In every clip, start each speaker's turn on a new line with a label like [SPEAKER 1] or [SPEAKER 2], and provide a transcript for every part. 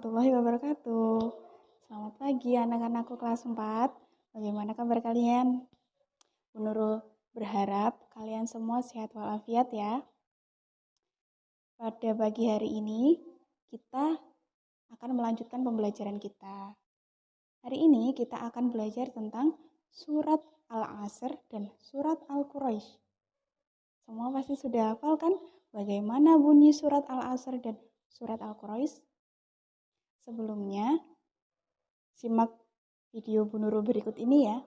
[SPEAKER 1] warahmatullahi wabarakatuh. Selamat pagi anak-anakku kelas 4. Bagaimana kabar kalian? Bu Nurul berharap kalian semua sehat walafiat ya. Pada pagi hari ini, kita akan melanjutkan pembelajaran kita. Hari ini kita akan belajar tentang surat Al-Asr dan surat Al-Quraisy. Semua pasti sudah hafal kan bagaimana bunyi surat Al-Asr dan surat Al-Quraisy? Sebelumnya, simak video Bu Nurul berikut ini ya.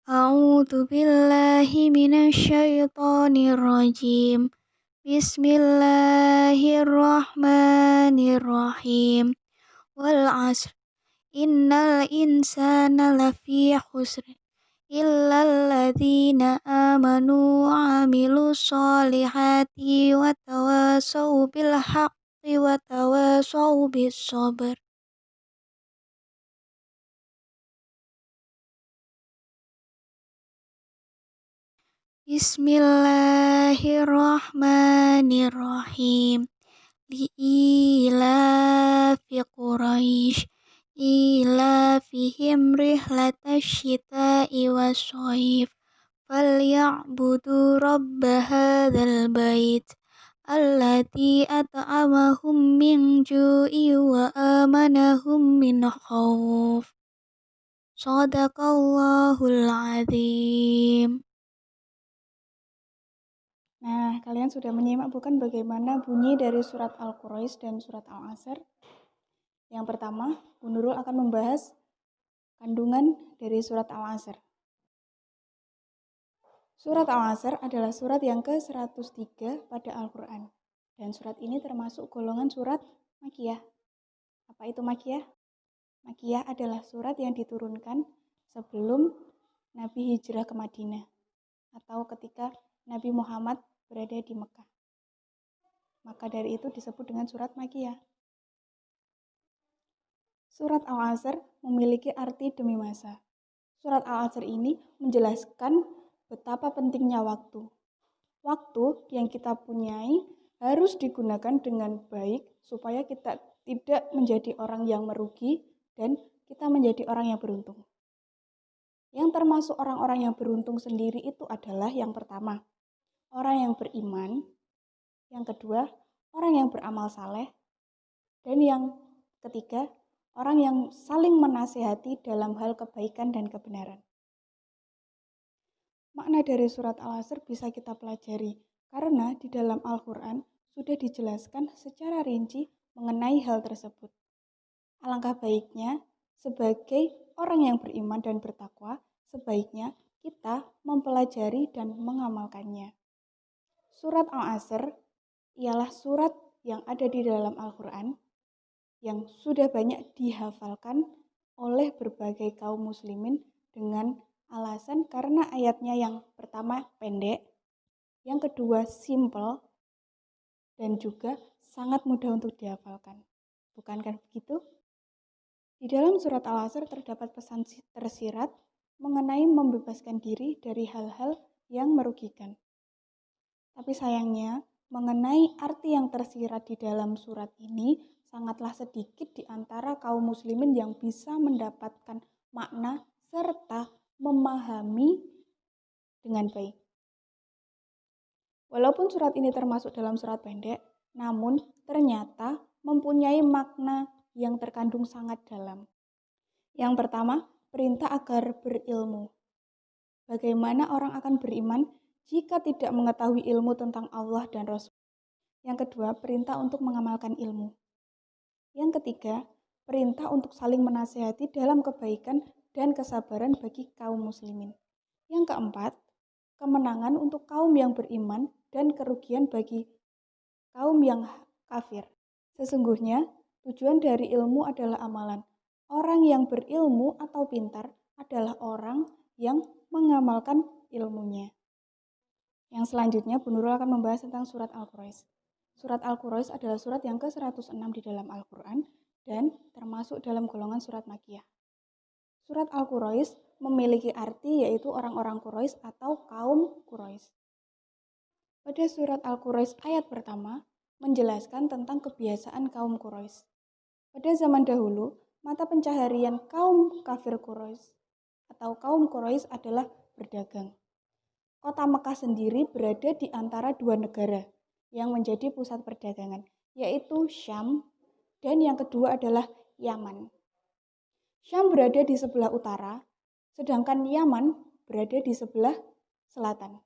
[SPEAKER 2] A'udzu billahi minasyaitonir rajim. Bismillahirrahmanirrahim. Wal 'asr. Innal insana lafi khusr. Illal ladzina amanu wa 'amilus solihati wa tawassaw bil haqqi wa tawassaw bis sabr. Bismillahirrahmanirrahim. Li'ilafi Quraisy ilafihim rihlatash syita'i was-shaif falya'budu rabba hadzal bait allati at'amahum min ju'i wa amanahum min khauf. Shadaqallahul azim.
[SPEAKER 1] Nah, kalian sudah menyimak bukan bagaimana bunyi dari surat Al-Quraisy dan surat Al-Asr? Yang pertama, Bu Nurul akan membahas kandungan dari surat Al-Asr. Surat Al-Asr adalah surat yang ke-103 pada Al-Quran. Dan surat ini termasuk golongan surat Makkiyah. Apa itu Makkiyah? Makkiyah adalah surat yang diturunkan sebelum Nabi hijrah ke Madinah atau ketika Nabi Muhammad berada di Mekah. Maka dari itu disebut dengan surat Makkiyah. Surat Al-Asr memiliki arti demi masa. Surat Al-Asr ini menjelaskan betapa pentingnya waktu. Waktu yang kita punyai harus digunakan dengan baik supaya kita tidak menjadi orang yang merugi dan kita menjadi orang yang beruntung. Yang termasuk orang-orang yang beruntung sendiri itu adalah yang pertama, orang yang beriman, yang kedua, orang yang beramal saleh, dan yang ketiga, orang yang saling menasihati dalam hal kebaikan dan kebenaran. Makna dari surat Al-Asr bisa kita pelajari karena di dalam Al-Quran sudah dijelaskan secara rinci mengenai hal tersebut. Alangkah baiknya sebagai orang yang beriman dan bertakwa, sebaiknya kita mempelajari dan mengamalkannya. Surat Al-Asr ialah surat yang ada di dalam Al-Quran yang sudah banyak dihafalkan oleh berbagai kaum muslimin dengan alasan karena ayatnya yang pertama pendek, yang kedua simple, dan juga sangat mudah untuk dihafalkan. Bukankah begitu? Di dalam surat Al-Asr terdapat pesan tersirat mengenai membebaskan diri dari hal-hal yang merugikan. Tapi sayangnya, mengenai arti yang tersirat di dalam surat ini sangatlah sedikit di antara kaum muslimin yang bisa mendapatkan makna serta memahami dengan baik. Walaupun surat ini termasuk dalam surat pendek, namun ternyata mempunyai makna yang terkandung sangat dalam. Yang pertama, perintah agar berilmu. Bagaimana orang akan beriman jika tidak mengetahui ilmu tentang Allah dan Rasul? Yang kedua, perintah untuk mengamalkan ilmu. Yang ketiga, perintah untuk saling menasihati dalam kebaikan dan kesabaran bagi kaum muslimin. Yang keempat, kemenangan untuk kaum yang beriman dan kerugian bagi kaum yang kafir. Sesungguhnya, tujuan dari ilmu adalah amalan. Orang yang berilmu atau pintar adalah orang yang mengamalkan ilmunya. Yang selanjutnya, Bu Nurul akan membahas tentang surat Al-Quraisy. Surat Al-Quraisy adalah surat yang ke-106 di dalam Al-Quran dan termasuk dalam golongan surat Makkiyah. Surat Al-Quraisy memiliki arti yaitu orang-orang Quraisy atau kaum Quraisy. Pada surat Al-Quraisy ayat pertama menjelaskan tentang kebiasaan kaum Quraisy. Pada zaman dahulu, mata pencaharian kaum kafir Quraisy atau kaum Quraisy adalah berdagang. Kota Mekah sendiri berada di antara dua negara yang menjadi pusat perdagangan, yaitu Syam dan yang kedua adalah Yaman. Syam berada di sebelah utara, sedangkan Yaman berada di sebelah selatan.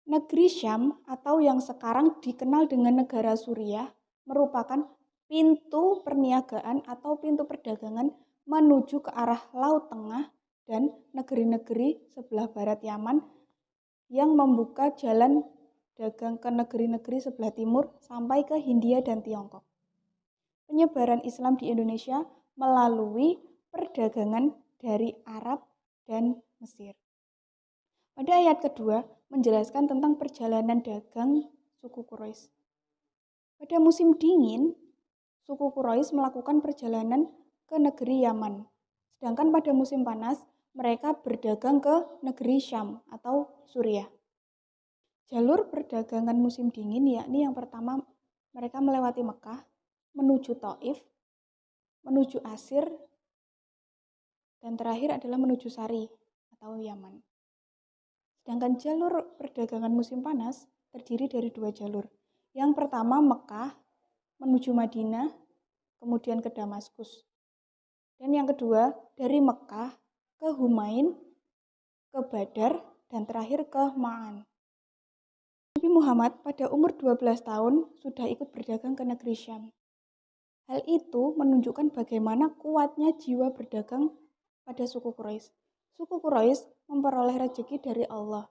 [SPEAKER 1] Negeri Syam atau yang sekarang dikenal dengan negara Suriah merupakan pintu perniagaan atau pintu perdagangan menuju ke arah Laut Tengah dan negeri-negeri sebelah barat Yaman yang membuka jalan dagang ke negeri-negeri sebelah timur sampai ke Hindia dan Tiongkok. Penyebaran Islam di Indonesia melalui perdagangan dari Arab dan Mesir. Pada ayat kedua menjelaskan tentang perjalanan dagang suku Quraisy. Pada musim dingin, suku Quraisy melakukan perjalanan ke negeri Yaman. Sedangkan pada musim panas, mereka berdagang ke negeri Syam atau Suriah. Jalur perdagangan musim dingin yakni yang pertama mereka melewati Mekah, menuju Taif, menuju Asir, dan terakhir adalah menuju Sari atau Yaman. Sedangkan jalur perdagangan musim panas terdiri dari dua jalur. Yang pertama Mekah menuju Madinah, kemudian ke Damaskus. Dan yang kedua dari Mekah ke Humain, ke Badar, dan terakhir ke Ma'an. Nabi Muhammad pada umur 12 tahun sudah ikut berdagang ke negeri Syam. Hal itu menunjukkan bagaimana kuatnya jiwa berdagang pada suku Quraisy. Suku Quraisy memperoleh rezeki dari Allah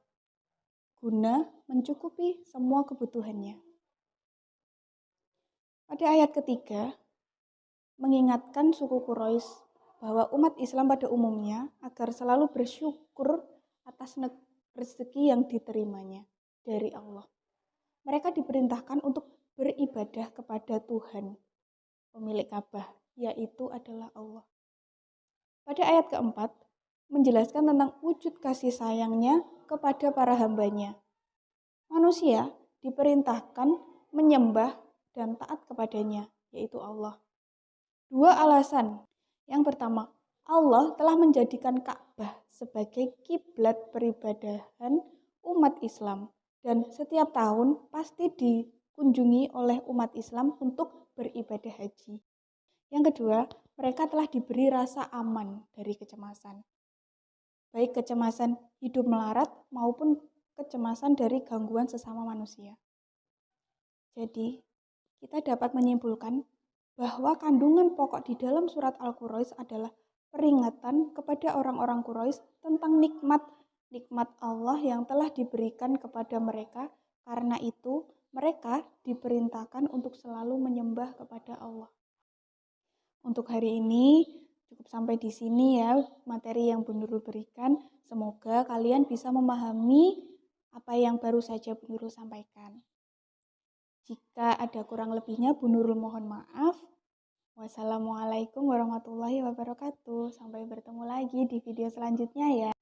[SPEAKER 1] guna mencukupi semua kebutuhannya. Pada ayat ketiga, mengingatkan suku Quraisy bahwa umat Islam pada umumnya agar selalu bersyukur atas rezeki yang diterimanya dari Allah. Mereka diperintahkan untuk beribadah kepada Tuhan, pemilik Ka'bah, yaitu adalah Allah. Pada ayat keempat, menjelaskan tentang wujud kasih sayangnya kepada para hambanya. Manusia diperintahkan menyembah dan taat kepadanya, yaitu Allah. Dua alasan. Yang pertama, Allah telah menjadikan Ka'bah sebagai kiblat peribadahan umat Islam dan setiap tahun pasti dikunjungi oleh umat Islam untuk beribadah haji. Yang kedua, mereka telah diberi rasa aman dari kecemasan. Baik kecemasan hidup melarat maupun kecemasan dari gangguan sesama manusia. Jadi, kita dapat menyimpulkan bahwa kandungan pokok di dalam surat Al-Quraisy adalah peringatan kepada orang-orang Quraisy tentang nikmat Allah yang telah diberikan kepada mereka. Karena itu, mereka diperintahkan untuk selalu menyembah kepada Allah. Untuk hari ini, cukup sampai di sini ya materi yang Bu Nurul berikan. Semoga kalian bisa memahami apa yang baru saja Bu Nurul sampaikan. Jika ada kurang lebihnya, Bu Nurul mohon maaf. Wassalamualaikum warahmatullahi wabarakatuh. Sampai bertemu lagi di video selanjutnya ya.